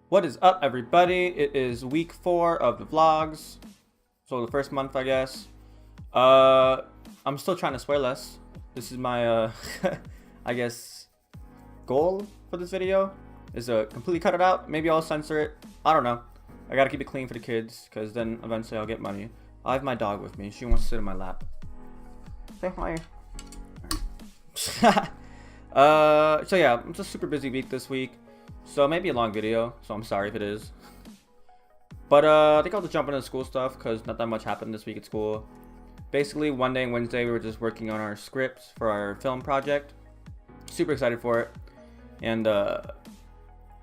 What is up, everybody? It is week 4 of the vlogs, so the first month, I guess. I'm still trying to swear less. This is my I guess goal for this video is to completely cut it out. Maybe I'll censor it. I don't know. I gotta keep it clean for the kids, because then eventually I'll get money. I have my dog with me. She wants to sit in my lap. Say hi. So yeah, it's a super busy week this week. So maybe a long video, so I'm sorry if it is. But I think I'll just jump into school stuff because not that much happened this week at school. Basically, Monday and Wednesday we were just working on our scripts for our film project. Super excited for it. And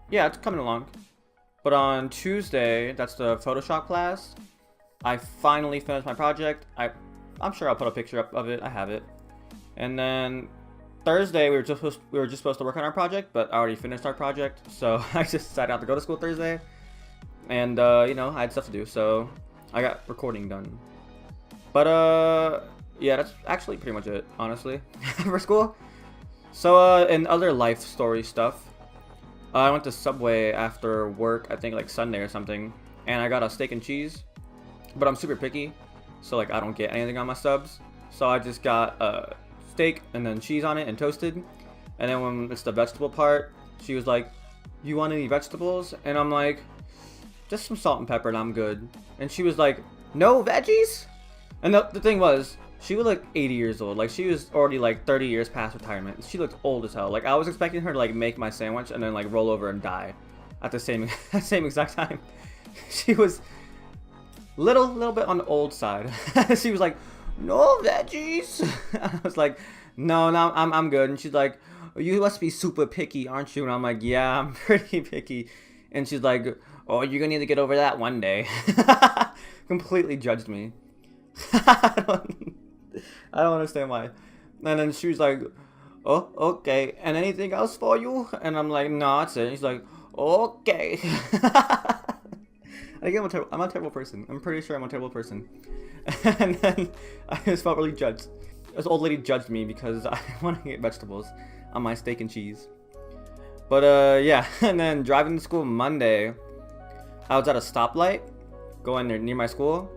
yeah, it's coming along. But on Tuesday, that's the Photoshop class, I finally finished my project. I'm sure I'll put a picture up of it. I have it. And then Thursday, we were just supposed to work on our project, but I already finished our project, so I just decided not to go to school Thursday. And you know, I had stuff to do, so I got recording done. But yeah, that's actually pretty much it, honestly, for school. So in other life story stuff, I went to Subway after work, I think like Sunday or something, and I got a steak and cheese. But I'm super picky, so like I don't get anything on my subs. So I just got steak and then cheese on it and toasted. And then when it's the vegetable part, she was like, "You want any vegetables?" And I'm like, "Just some salt and pepper and I'm good." And she was like, "No veggies?" And the thing was, she was like 80 years old. Like, she was already like 30 years past retirement. She looked old as hell. Like, I was expecting her to like make my sandwich and then like roll over and die at the same exact time. She was little bit on the old side. She was like, "No veggies." I was like, no, I'm good. And she's like, "You must be super picky, aren't you?" And I'm like, "Yeah, I'm pretty picky." And she's like, "Oh, you're gonna need to get over that one day." Completely judged me. I don't understand why. And then she was like, "Oh, okay. And anything else for you?" And I'm like, "No, that's it." And she's like, "Okay." I think I'm a terrible person. I'm pretty sure I'm a terrible person. And then I just felt really judged. This old lady judged me because I want to get vegetables on my steak and cheese. But yeah, and then driving to school Monday, I was at a stoplight going near my school,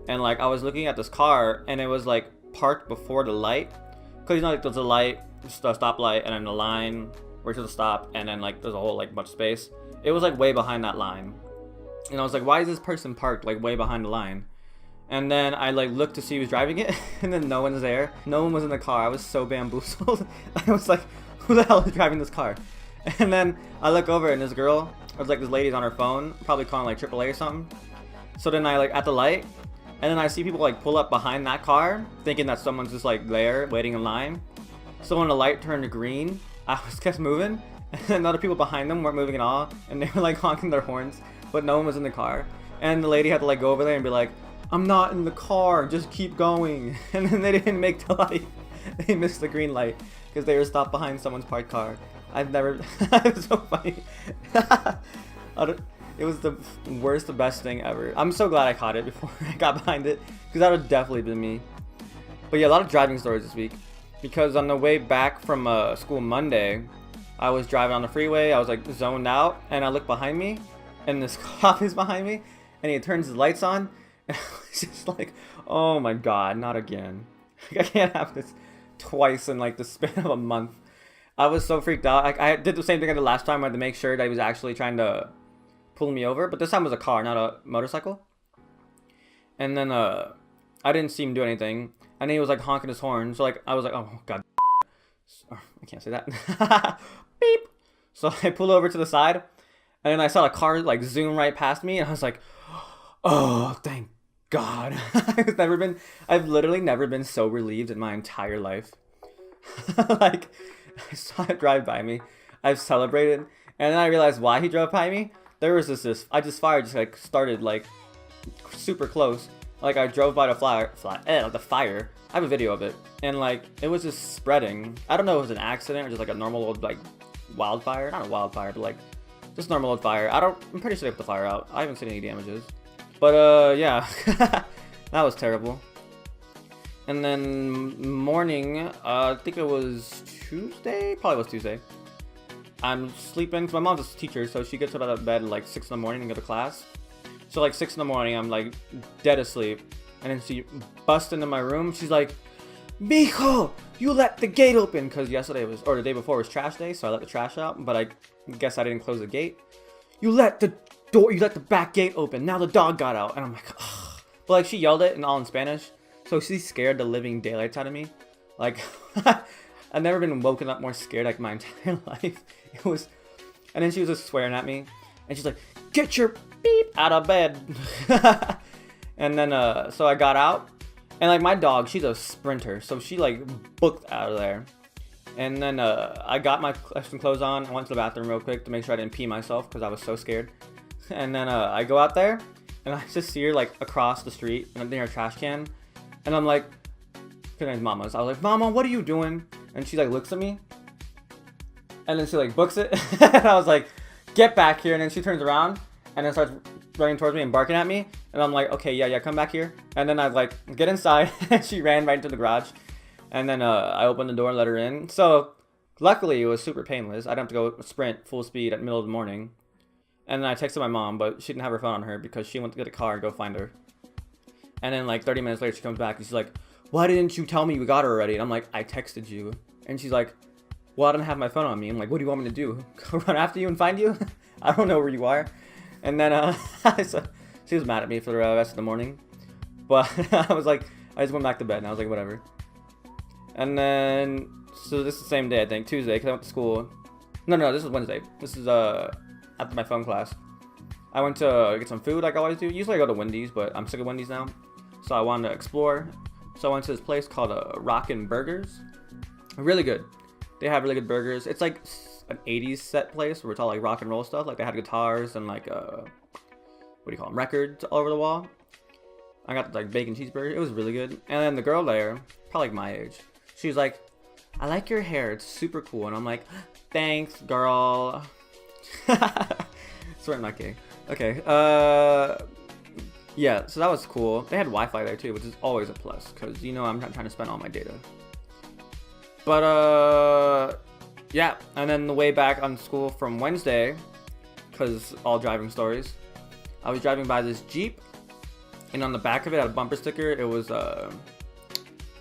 and like I was looking at this car, and it was like parked before the light. Cause you know, like there's a light, just a stoplight, and then the line where to the stop, and then like there's a whole like bunch of space. It was like way behind that line. And I was like, "Why is this person parked like way behind the line?" And then I like looked to see who was driving it, and then no one's there. No one was in the car. I was so bamboozled. I was like, "Who the hell is driving this car?" And then I look over, and this girl, I was like, this lady's on her phone, probably calling like AAA or something. So then I like at the light, and then I see people like pull up behind that car, thinking that someone's just like there waiting in line. So when the light turned to green, I was kept moving, and then other people behind them weren't moving at all, and they were like honking their horns. But no one was in the car, and the lady had to like go over there and be like, "I'm not in the car, just keep going." And then they didn't make the light. They missed the green light because they were stopped behind someone's parked car. I've never it was so funny. It was the worst, the best thing ever. I'm so glad I caught it before I got behind it, because that would definitely been me. But yeah, a lot of driving stories this week, because on the way back from school Monday, I was driving on the freeway. I was like zoned out, and I looked behind me, and this cop is behind me, and he turns his lights on, and I was just like, "Oh my god, not again." I can't have this twice in like the span of a month. I was so freaked out. I did the same thing I did last time. I had to make sure that he was actually trying to pull me over, but this time it was a car, not a motorcycle. And then I didn't see him do anything, and then he was like honking his horn. So like I was like, "Oh god." I can't say that. Beep. So I pull over to the side, and then I saw a car like zoom right past me, and I was like, "Oh, thank God." I've literally never been so relieved in my entire life. Like, I saw it drive by me, I've celebrated, and then I realized why he drove by me. There was this fire just like started like super close. Like I drove by the the fire. I have a video of it, and like it was just spreading. I don't know if it was an accident or just like a normal old like wildfire. Not a wildfire, but like just normal old fire. I'm pretty sure they put the fire out. I haven't seen any damages. But yeah, that was terrible. And then morning, I think it was Tuesday. Probably was Tuesday. I'm sleeping, cause my mom's a teacher, so she gets out of bed at like 6 in the morning and go to class. So like 6 in the morning, I'm like dead asleep, and then she busts into my room. She's like, "Mijo, you let the gate open," cause yesterday was, or the day before was trash day, so I let the trash out. But I guess I didn't close the gate. You let the back gate open. Now the dog got out, and I'm like, ugh. But like she yelled it and all in Spanish, so she scared the living daylights out of me. Like I've never been woken up more scared like my entire life. It was, and then she was just swearing at me, and she's like, "Get your beep out of bed." And then so I got out, and like my dog, she's a sprinter, so she like booked out of there. And then I got my some clothes on. I went to the bathroom real quick to make sure I didn't pee myself because I was so scared. And then I go out there, and I just see her like across the street, and I'm near a trash can, and I'm like, her name's Mama's. I was like, "Mama, what are you doing?" And she like looks at me, and then she like books it, and I was like, "Get back here!" And then she turns around and then starts running towards me and barking at me, and I'm like, "Okay, yeah, come back here." And then I like get inside, and she ran right into the garage, and then I opened the door and let her in. So luckily it was super painless. I didn't have to go sprint full speed at the middle of the morning. And then I texted my mom, but she didn't have her phone on her because she went to get a car and go find her. And then like 30 minutes later, she comes back and she's like, "Why didn't you tell me you got her already?" And I'm like, "I texted you." And she's like, "Well, I didn't have my phone on me." I'm like, "What do you want me to do? Go run after you and find you? I don't know where you are." And then so she was mad at me for the rest of the morning. But I was like, I just went back to bed and I was like, whatever. And then, so this is the same day, I think, Tuesday, because I went to school. No, this is Wednesday. This is after my phone class. I went to get some food like I always do. Usually I go to Wendy's, but I'm sick of Wendy's now. So I wanted to explore. So I went to this place called Rockin' Burgers. Really good. They have really good burgers. It's like an 80s set place where it's all like rock and roll stuff. Like they had guitars and like, what do you call them, records all over the wall. I got like bacon cheeseburger. It was really good. And then the girl there, probably like my age, she was like, "I like your hair. It's super cool." And I'm like, "Thanks, girl." Swear I'm not gay. Okay. Yeah, so that was cool. They had Wi-Fi there too, which is always a plus because you know I'm not trying to spend all my data. But yeah, and then the way back on school from Wednesday, because all driving stories, I was driving by this Jeep, and on the back of it had a bumper sticker. It was what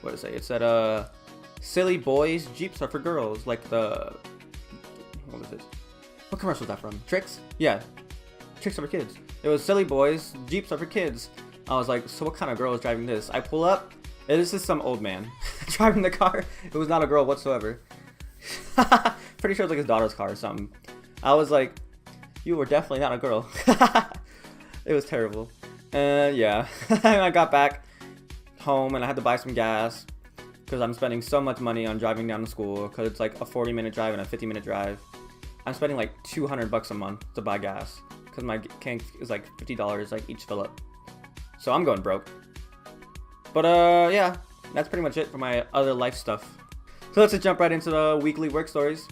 did it say? It said "Silly boys, Jeeps are for girls." Like the, what was this? What commercial was that from? Tricks? Yeah, Tricks are for kids. It was "Silly boys, Jeeps are for kids." I was like, so what kind of girl is driving this? I pull up, and this is some old man driving the car. It was not a girl whatsoever. Pretty sure it was like his daughter's car or something. I was like, you were definitely not a girl. It was terrible. Yeah. I got back home and I had to buy some gas because I'm spending so much money on driving down to school because it's like a 40-minute drive and a 50-minute drive. I'm spending like $200 a month to buy gas because my tank is like $50 like each fill up. So I'm going broke. But yeah, that's pretty much it for my other life stuff. So let's just jump right into the weekly work stories.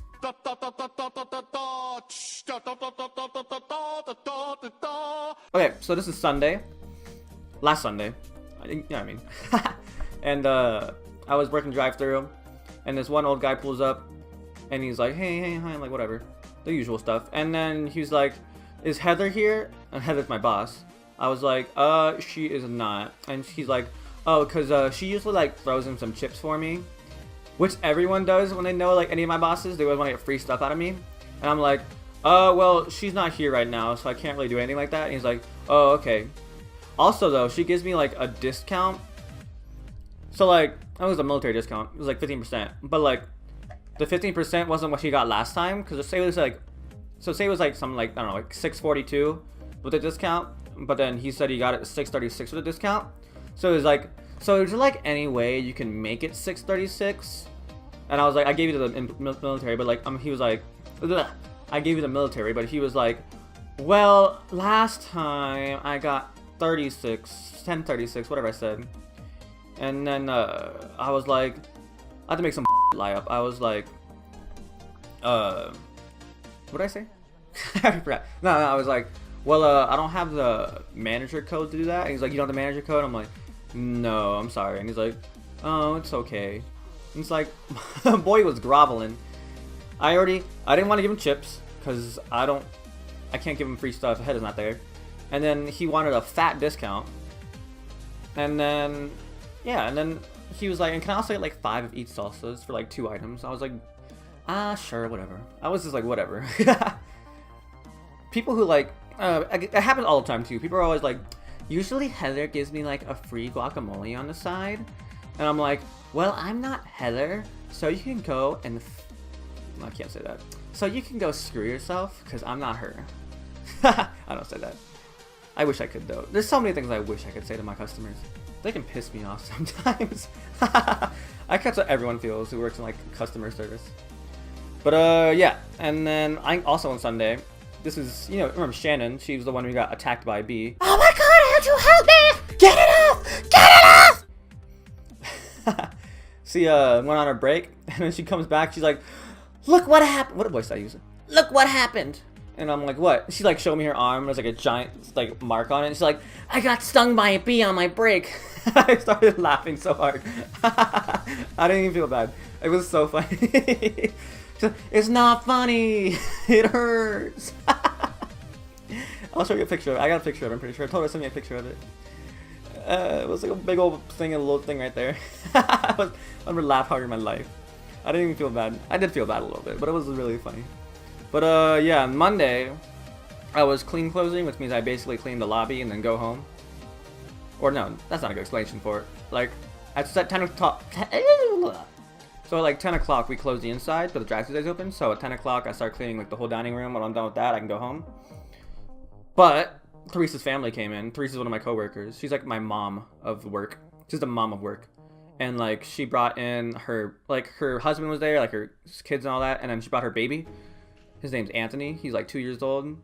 Okay, so this is Sunday. Last Sunday. Yeah, I mean. And I was working drive-thru, and this one old guy pulls up, and he's like, hey, hi, I'm like, whatever. The usual stuff. And then he's like, "Is Heather here?" And Heather's my boss. I was like, she is not. And he's like, "Oh, because she usually like throws in some chips for me." Which everyone does when they know like any of my bosses. They always want to get free stuff out of me. And I'm like, well, she's not here right now, so I can't really do anything like that. And he's like, "Oh, okay." Also though, she gives me like a discount. So like, it was a military discount. It was like 15%. But like, the 15% wasn't what she got last time. Because say it was like, so say it was like something like, I don't know, like $642 with a discount. But then he said he got it $636 with a discount. So it was like, so is there like any way you can make it $636? And I was like, I gave you the military, but like, he was like, ugh. I gave you the military, but he was like, well, last time I got 1036, whatever I said. And then I was like, I had to make some lie up. I was like, what did I say? I forgot. No, I was like, well, I don't have the manager code to do that. And he's like, "You don't have the manager code?" I'm like, "No, I'm sorry." And he's like, "Oh, it's okay." And it's like, boy was groveling. I didn't want to give him chips because I can't give him free stuff. Head is not there. And then he wanted a fat discount. And then, yeah, and then he was like, and can I also get like 5 of each salsas for like 2 items? I was like, sure, whatever. I was just like, whatever. People who like, it happens all the time too. People are always like, usually Heather gives me like a free guacamole on the side. And I'm like, well, I'm not Heather, so you can go and, I can't say that. So you can go screw yourself, because I'm not her. I don't say that. I wish I could though. There's so many things I wish I could say to my customers. They can piss me off sometimes. I catch what everyone feels who works in like customer service. But yeah, and then I also on Sunday, this is, you know, remember Shannon, she was the one who got attacked by a bee. Oh my god, how'd you help me? Get it off! Get it off! She went on her break, and then she comes back, she's like, look what happened. What voice did I use? Look what happened. And I'm like, what? She like showed me her arm. There's like a giant like mark on it. And she's like, I got stung by a bee on my break. I started laughing so hard. I didn't even feel bad. It was so funny. It's not funny. It hurts. I'll show you a picture of it. I got a picture of it, I'm pretty sure. I told her to send me a picture of it. It was like a big old thing and a little thing right there. I never laughed harder in my life. I didn't even feel bad. I did feel bad a little bit, but it was really funny. But yeah, on Monday, I was clean closing, which means I basically clean the lobby and then go home. Or no, that's not a good explanation for it. Like, at 10 o'clock, so at like 10 o'clock we close the inside, but the drive-thru is open. So at 10 o'clock I start cleaning like the whole dining room. When I'm done with that, I can go home. But Theresa's family came in. Theresa's one of my coworkers. She's like my mom of work. She's the mom of work. And like she brought in her, like her husband was there, like her kids and all that. And then she brought her baby. His name's Anthony. He's like 2 years old.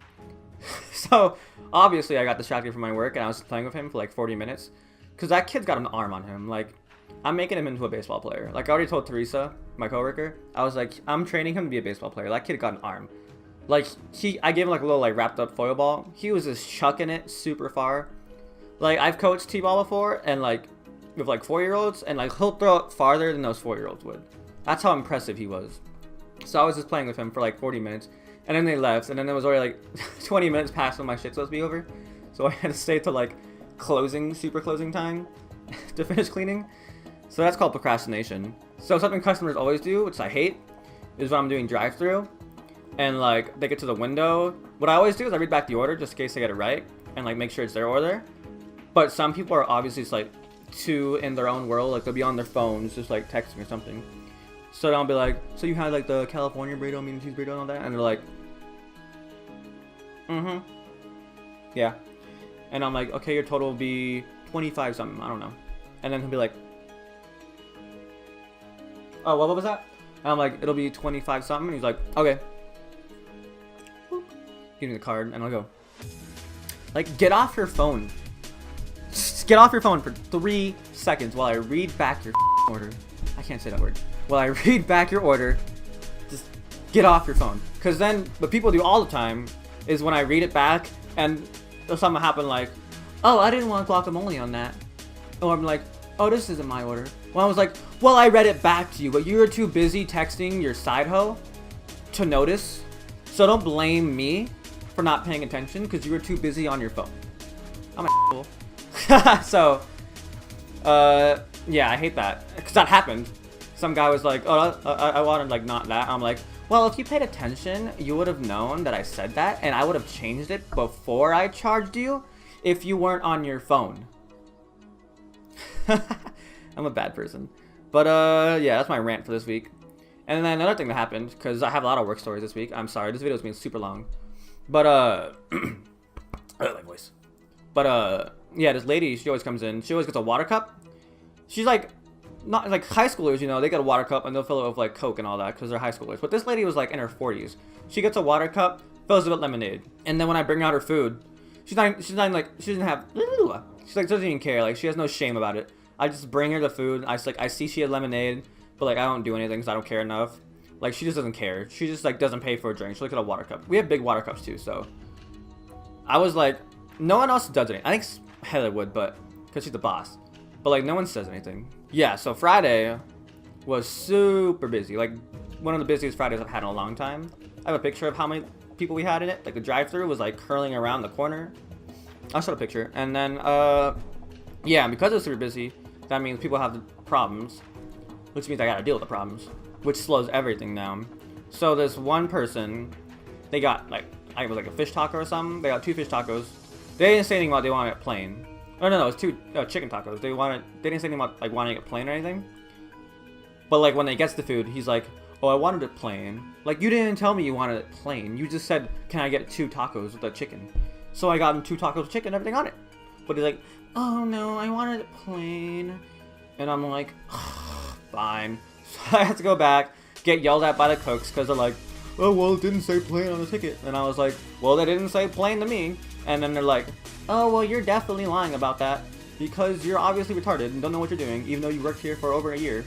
So obviously I got distracted from my work and I was playing with him for like 40 minutes. Because that kid's got an arm on him. Like, I'm making him into a baseball player. Like I already told Theresa, my coworker, I was like, I'm training him to be a baseball player. That kid got an arm. Like I gave him like a little like wrapped up foil ball. He was just chucking it super far. Like I've coached t-ball before and like with like 4-year-olds and like he'll throw it farther than those 4-year-olds would. That's how impressive he was. So I was just playing with him for like 40 minutes and then they left and then it was already like 20 minutes past when my shit's supposed to be over. So I had to stay till like super closing time to finish cleaning. So that's called procrastination. So something customers always do, which I hate, is when I'm doing drive-thru and like they get to the window. What I always do is I read back the order just in case they get it right and like make sure it's their order. But some people are obviously just like too in their own world, like they'll be on their phones just like texting or something. So then I'll be like, so you had like the California burrito, medium cheese burrito and all that? And they're like, yeah. And I'm like, okay, your total will be 25 something, I don't know. And then he'll be like, oh, what was that? And I'm like, it'll be 25 something. And he's like, okay. Give me the card and I'll go. Like, get off your phone. Just get off your phone for 3 seconds while I read back your order. I can't say that word. While I read back your order, just get off your phone. Because then what people do all the time is when I read it back and something happen like, oh, I didn't want guacamole on that. Or I'm like, oh, this isn't my order. Well, I was like, well, I read it back to you, but you were too busy texting your side hoe to notice. So don't blame me for not paying attention because you were too busy on your phone. I'm a fool. So, yeah, I hate that because that happened. Some guy was like, oh, I wanted like not that. I'm like, well, if you paid attention, you would have known that I said that and I would have changed it before I charged you if you weren't on your phone. I'm a bad person. But yeah, that's my rant for this week. And then another thing that happened, because I have a lot of work stories this week. I'm sorry, this video is being super long. But I like my voice. But yeah, this lady, she always comes in. She always gets a water cup. She's like, not like high schoolers, you know, they get a water cup and they'll fill it with like Coke and all that because they're high schoolers. But this lady was like in her 40s. She gets a water cup, fills it with lemonade. And then when I bring out her food, she's not like, she doesn't have, she's like, doesn't even care. Like, she has no shame about it. I just bring her the food. I see she had lemonade, but like I don't do anything because I don't care enough. Like she just doesn't care. She just like doesn't pay for a drink. She looks at a water cup. We have big water cups too, so I was like, no one else does anything. I think Heather would, but because she's the boss. But like no one says anything. Yeah. So Friday was super busy, like one of the busiest Fridays I've had in a long time. I have a picture of how many people we had in it. Like the drive-thru was like curling around the corner. I'll show a picture. And then, yeah, because it's super busy, that means people have problems, which means I gotta deal with the problems, which slows everything down. So this one person, they got like, I was like a fish taco or something. They got 2 fish tacos. They didn't say anything about they wanted it plain. Oh no, it was 2 chicken tacos. They didn't say anything about like wanting it plain or anything. But like when they gets the food, he's like, oh, I wanted it plain. Like you didn't tell me you wanted it plain. You just said, can I get 2 tacos with the chicken? So I got him 2 tacos with chicken, everything on it. But he's like, oh no, I wanted it plain. And I'm like, fine. So I had to go back, get yelled at by the cooks because they're like, oh, well, it didn't say plain on the ticket. And I was like, well, they didn't say plain to me. And then they're like, oh, well, you're definitely lying about that because you're obviously retarded and don't know what you're doing, even though you worked here for over a year.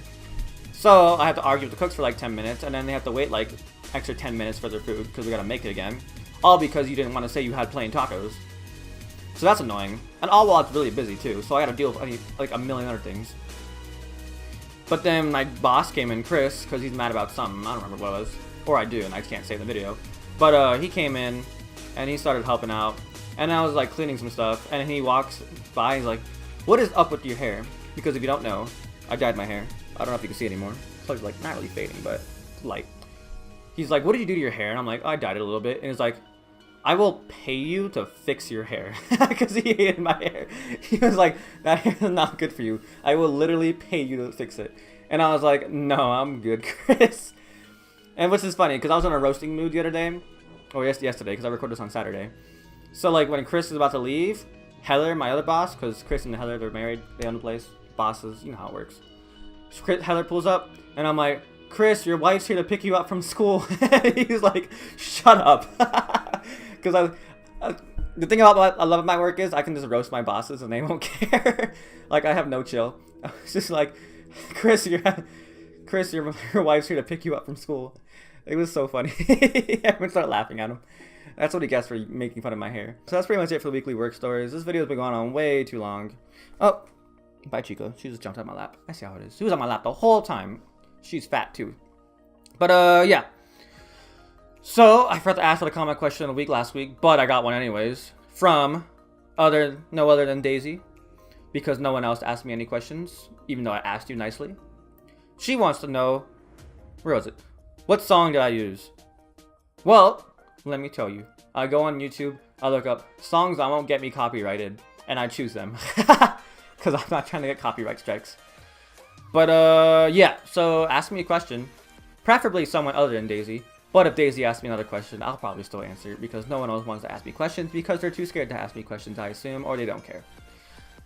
So I had to argue with the cooks for like 10 minutes, and then they have to wait like extra 10 minutes for their food because we gotta make it again. All because you didn't want to say you had plain tacos. So that's annoying. And all while it's really busy too, so I gotta deal with like a million other things. But then my boss came in, Chris, because he's mad about something. I don't remember what it was. Or I do, and I can't say in the video. But he came in, and he started helping out. And I was like cleaning some stuff, and he walks by, he's like, what is up with your hair? Because if you don't know, I dyed my hair. I don't know if you can see it anymore. So it's like not really fading, but it's light. He's like, what did you do to your hair? And I'm like, oh, I dyed it a little bit. And he's like, I will pay you to fix your hair. Because he hated my hair. He was like, that hair is not good for you. I will literally pay you to fix it. And I was like, no, I'm good, Chris. And which is funny, because I was in a roasting mood the other day. Or yesterday, because I recorded this on Saturday. So like when Chris is about to leave, Heather, my other boss, because Chris and Heather, they're married, they own the place. Bosses, you know how it works. Heather pulls up, and I'm like, Chris, your wife's here to pick you up from school. He's like, shut up. Because the thing about what I love about my work is I can just roast my bosses and they won't care. Like I have no chill. I was just like, Chris, your wife's here to pick you up from school. It was so funny. Everyone started laughing at him. That's what he gets for making fun of my hair. So that's pretty much it for the weekly work stories. This video's been going on way too long. Oh, bye Chico. She just jumped on my lap. I see how it is. She was on my lap the whole time. She's fat too. But yeah. So I forgot to ask for the comment question of the week last week, but I got one anyways from no other than Daisy, because no one else asked me any questions, even though I asked you nicely. She wants to know, where was it? What song did I use? Well, let me tell you. I go on YouTube, I look up songs that won't get me copyrighted, and I choose them. Because I'm not trying to get copyright strikes. But yeah, so ask me a question. Preferably someone other than Daisy. But if Daisy asks me another question, I'll probably still answer it, because no one else wants to ask me questions because they're too scared to ask me questions, I assume, or they don't care.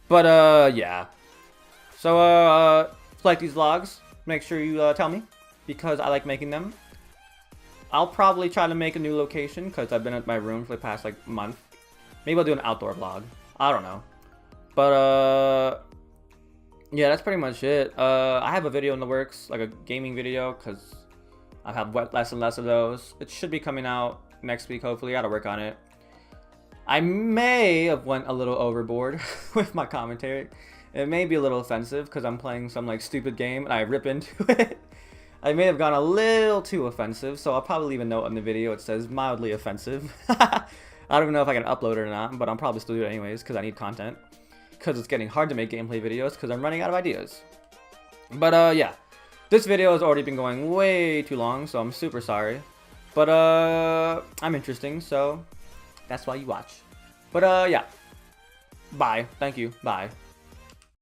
But yeah. So if you like these vlogs, make sure you tell me, because I like making them. I'll probably try to make a new location, because I've been at my room for the past like month. Maybe I'll do an outdoor vlog. I don't know. But yeah, that's pretty much it. I have a video in the works, like a gaming video, because I have less and less of those. It should be coming out next week, hopefully. I gotta work on it. I may have went a little overboard with my commentary. It may be a little offensive because I'm playing some like stupid game and I rip into it. I may have gone a little too offensive, so I'll probably leave a note in the video. It says mildly offensive. I don't even know if I can upload it or not, but I'll probably still do it anyways because I need content. Because it's getting hard to make gameplay videos because I'm running out of ideas. But yeah. This video has already been going way too long, so I'm super sorry. But I'm interesting, so that's why you watch. But yeah. Bye. Thank you. Bye.